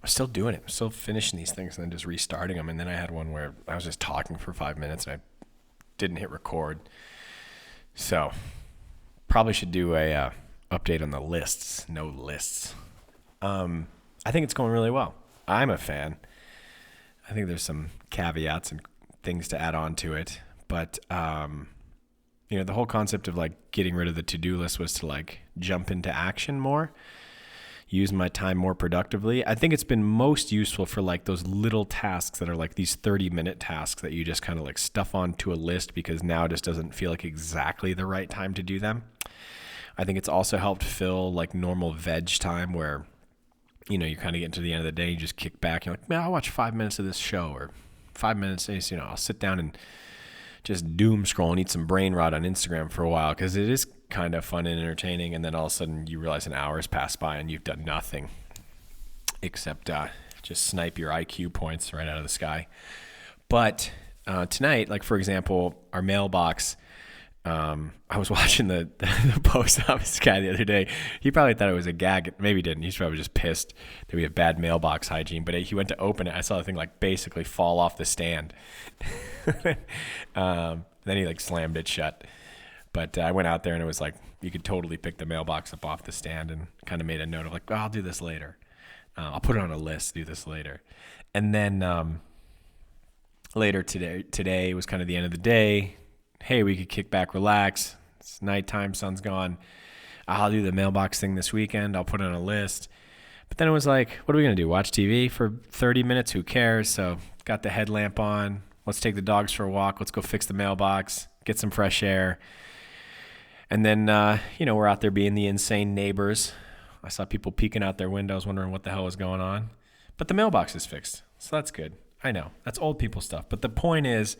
was still doing it. I was still finishing these things and then just restarting them. And then I had one where I was just talking for 5 minutes and I didn't hit record. So probably should do a update on the lists. No lists. I think it's going really well. I'm a fan. I think there's some caveats and things to add on to it. But, the whole concept of like getting rid of the to-do list was to like jump into action more, use my time more productively. I think it's been most useful for like those little tasks that are like these 30-minute tasks that you just kind of like stuff onto a list because now it just doesn't feel like exactly the right time to do them. I think it's also helped fill like normal veg time where, you kind of get to the end of the day, you just kick back. You're like, man, I'll watch 5 minutes of this show or 5 minutes. I'll sit down and just doom scroll and eat some brain rot on Instagram for a while because it is kind of fun and entertaining. And then all of a sudden you realize an hour's passed by and you've done nothing except just snipe your IQ points right out of the sky. But tonight, like for example, our mailbox, I was watching the post office guy the other day. He probably thought it was a gag. Maybe he didn't. He's probably just pissed that we have bad mailbox hygiene. But he went to open it. I saw the thing like basically fall off the stand. Then he like slammed it shut. But I went out there and it was like you could totally pick the mailbox up off the stand and kind of made a note of like, I'll do this later. I'll put it on a list, do this later. And then later today was kind of the end of the day. Hey, we could kick back, relax. It's nighttime, sun's gone. I'll do the mailbox thing this weekend. I'll put it on a list. But then it was like, what are we going to do? Watch TV for 30 minutes? Who cares? So got the headlamp on. Let's take the dogs for a walk. Let's go fix the mailbox, get some fresh air. And then, we're out there being the insane neighbors. I saw people peeking out their windows wondering what the hell was going on. But the mailbox is fixed, so that's good. I know, that's old people stuff. But the point is,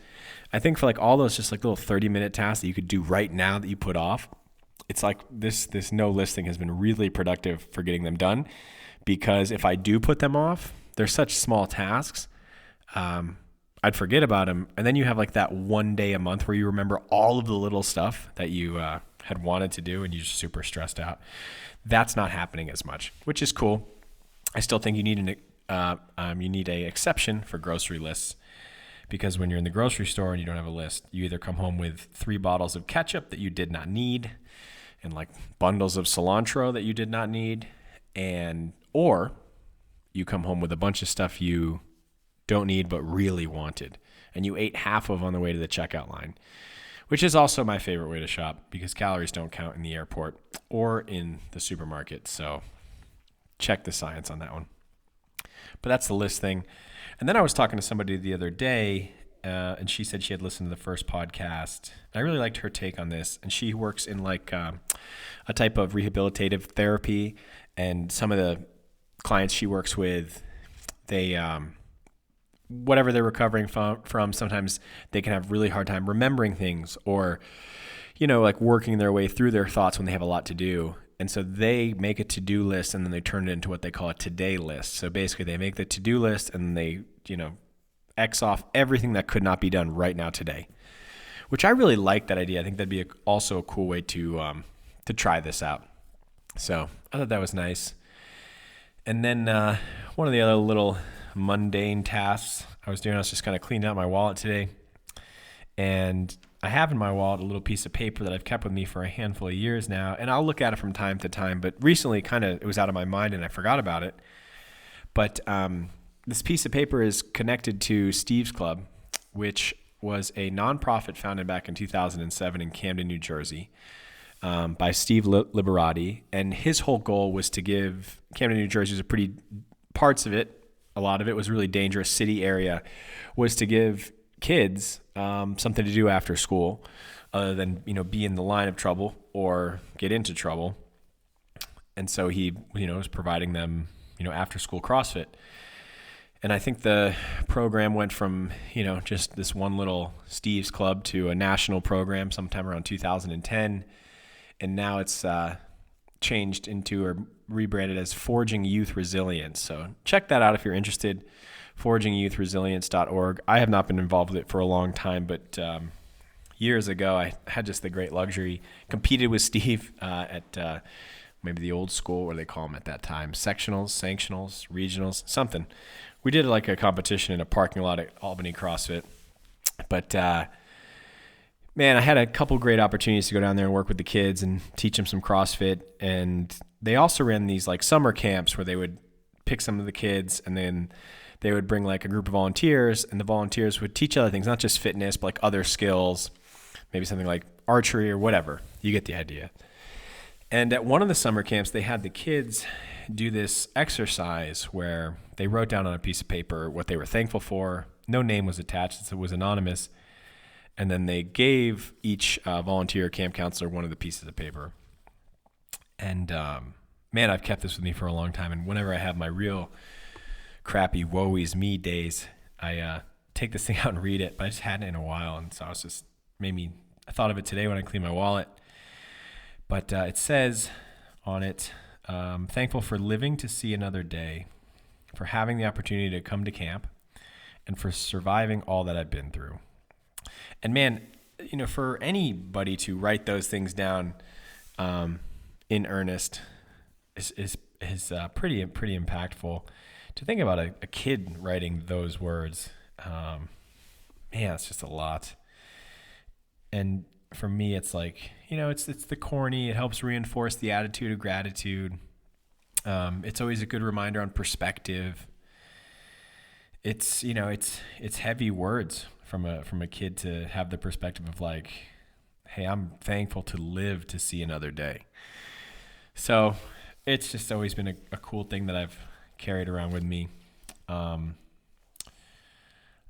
I think for like all those just like little 30-minute tasks that you could do right now that you put off, it's like this no listing has been really productive for getting them done. Because if I do put them off, they're such small tasks, I'd forget about them. And then you have like that one day a month where you remember all of the little stuff that you had wanted to do and you're super stressed out. That's not happening as much, which is cool. I still think you need a exception for grocery lists because when you're in the grocery store and you don't have a list, you either come home with 3 bottles of ketchup that you did not need and like bundles of cilantro that you did not need, or you come home with a bunch of stuff you don't need but really wanted and you ate half of on the way to the checkout line, which is also my favorite way to shop because calories don't count in the airport or in the supermarket. So check the science on that one. But that's the list thing. And then I was talking to somebody the other day, and she said she had listened to the first podcast. I really liked her take on this. And she works in like a type of rehabilitative therapy. And some of the clients she works with, they whatever they're recovering from, sometimes they can have really hard time remembering things or, like working their way through their thoughts when they have a lot to do. And so they make a to-do list and then they turn it into what they call a today list. So basically they make the to-do list and they, X off everything that could not be done right now today, which I really like that idea. I think that'd be also a cool way to try this out. So I thought that was nice. And then one of the other little mundane tasks I was just kind of cleaning out my wallet today. And I have in my wallet a little piece of paper that I've kept with me for a handful of years now, and I'll look at it from time to time, but recently it was out of my mind and I forgot about it. But this piece of paper is connected to Steve's Club, which was a nonprofit founded back in 2007 in Camden, New Jersey, by Steve Liberati. And his whole goal was to give Camden, New Jersey, parts of it, a lot of it was really dangerous city area, was to give kids something to do after school other than, be in the line of trouble or get into trouble. And so he, was providing them, after school CrossFit. And I think the program went from, just this one little Steve's Club to a national program sometime around 2010. And now it's changed into or rebranded as Forging Youth Resilience. So check that out if you're interested. ForgingYouthResilience.org. I have not been involved with it for a long time, but years ago I had just the great luxury, competed with Steve at maybe the old school, what do they call them at that time? Sectionals, sanctionals, regionals, something. We did like a competition in a parking lot at Albany CrossFit. But man, I had a couple great opportunities to go down there and work with the kids and teach them some CrossFit. And they also ran these like summer camps where they would pick some of the kids and then they would bring like a group of volunteers, and the volunteers would teach other things, not just fitness, but like other skills, maybe something like archery or whatever. You get the idea. And at one of the summer camps, they had the kids do this exercise where they wrote down on a piece of paper what they were thankful for. No name was attached, so it was anonymous. And then they gave each volunteer camp counselor one of the pieces of paper. And man, I've kept this with me for a long time. And whenever I have my real crappy woe is me days, I take this thing out and read it. But I just hadn't in a while, and so I thought of it today when I cleaned my wallet. But it says on it, thankful for living to see another day, for having the opportunity to come to camp, and for surviving all that I've been through. And man, for anybody to write those things down in earnest is pretty impactful. To think about a kid writing those words, man, it's just a lot. And for me, it's like, it's the corny. It helps reinforce the attitude of gratitude. It's always a good reminder on perspective. It's heavy words from a kid to have the perspective of like, hey, I'm thankful to live to see another day. So it's just always been a cool thing that I've carried around with me. And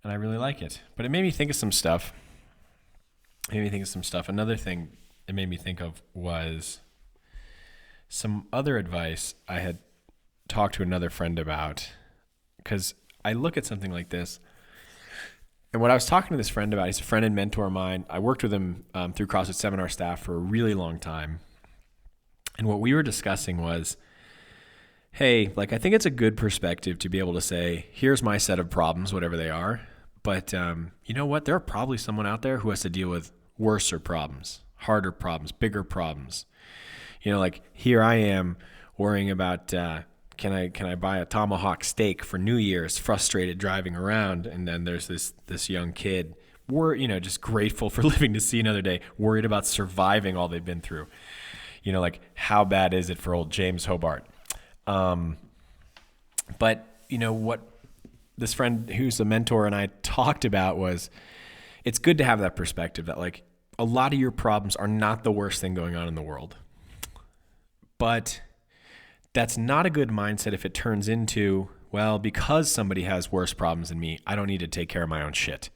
I really like it. But it made me think of some stuff. Another thing it made me think of was some other advice I had talked to another friend about, because I look at something like this. And what I was talking to this friend about, he's a friend and mentor of mine. I worked with him through CrossFit Seminar staff for a really long time. And what we were discussing was, hey, like, I think it's a good perspective to be able to say, here's my set of problems, whatever they are. But you know what? There are probably someone out there who has to deal with worser problems, harder problems, bigger problems. Like here I am worrying about, can I buy a tomahawk steak for New Year's, frustrated driving around. And then there's this young kid, just grateful for living to see another day, worried about surviving all they've been through. Like how bad is it for old James Hobart? But what this friend who's a mentor and I talked about was, it's good to have that perspective that like a lot of your problems are not the worst thing going on in the world. But that's not a good mindset if it turns into, well, because somebody has worse problems than me, I don't need to take care of my own shit.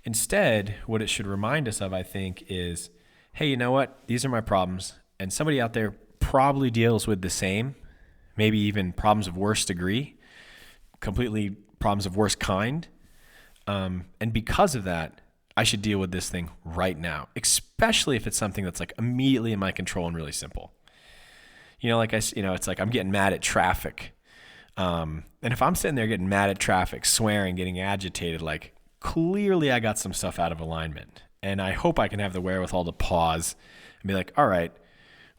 Instead, what it should remind us of, I think, is, hey, you know what? These are my problems. And somebody out there probably deals with the same, maybe even problems of worse degree, completely problems of worse kind. And because of that, I should deal with this thing right now, especially if it's something that's like immediately in my control and really simple. It's like I'm getting mad at traffic. And if I'm sitting there getting mad at traffic, swearing, getting agitated, like clearly I got some stuff out of alignment. And I hope I can have the wherewithal to pause and be like, all right,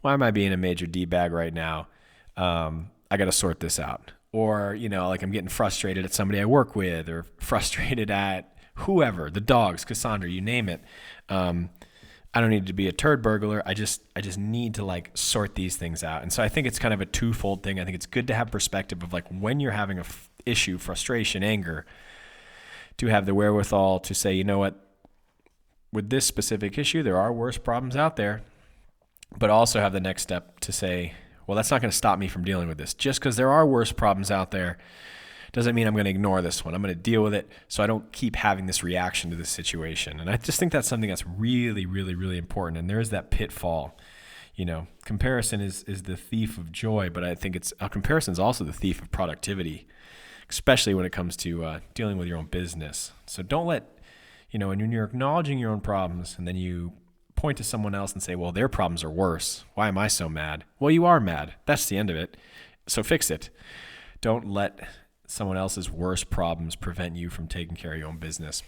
why am I being a major D-bag right now? I got to sort this out. Or, like I'm getting frustrated at somebody I work with, or frustrated at whoever, the dogs, Cassandra, you name it. I don't need to be a turd burglar. I just need to like sort these things out. And so I think it's kind of a twofold thing. I think it's good to have perspective of like when you're having a issue, frustration, anger, to have the wherewithal to say, you know what, with this specific issue, there are worse problems out there, but also have the next step to say, well, that's not going to stop me from dealing with this. Just because there are worse problems out there doesn't mean I'm going to ignore this one. I'm going to deal with it so I don't keep having this reaction to this situation. And I just think that's something that's really, really, really important. And there is that pitfall. Comparison is the thief of joy, but I think comparison is also the thief of productivity, especially when it comes to dealing with your own business. So don't let, when you're acknowledging your own problems and then you point to someone else and say, well, their problems are worse. Why am I so mad? Well, you are mad. That's the end of it. So fix it. Don't let someone else's worst problems prevent you from taking care of your own business.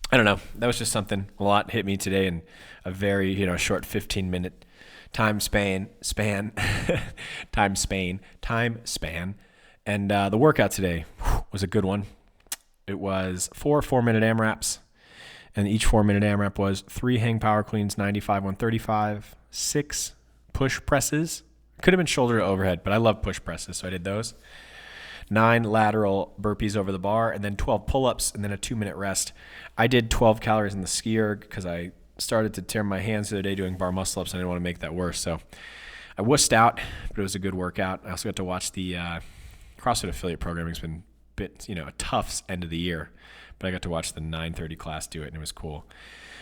I don't know. That was just something. A lot hit me today in a very, short 15-minute time span. And the workout today was a good one. It was 4 4-minute AMRAPs, and each 4-minute AMRAP was 3 hang power cleans, 95, 135, 6 push presses. Could have been shoulder to overhead, but I love push presses, so I did those. 9 lateral burpees over the bar, and then 12 pull-ups, and then a 2-minute rest. I did 12 calories in the ski erg because I started to tear my hands the other day doing bar muscle-ups, and I didn't want to make that worse. So I wussed out, but it was a good workout. I also got to watch the CrossFit affiliate programming. It's been a tough end of the year, but I got to watch the 9:30 class do it, and it was cool.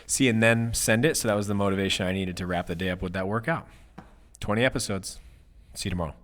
Seeing them send it, so that was the motivation I needed to wrap the day up with that workout. 20 episodes. See you tomorrow.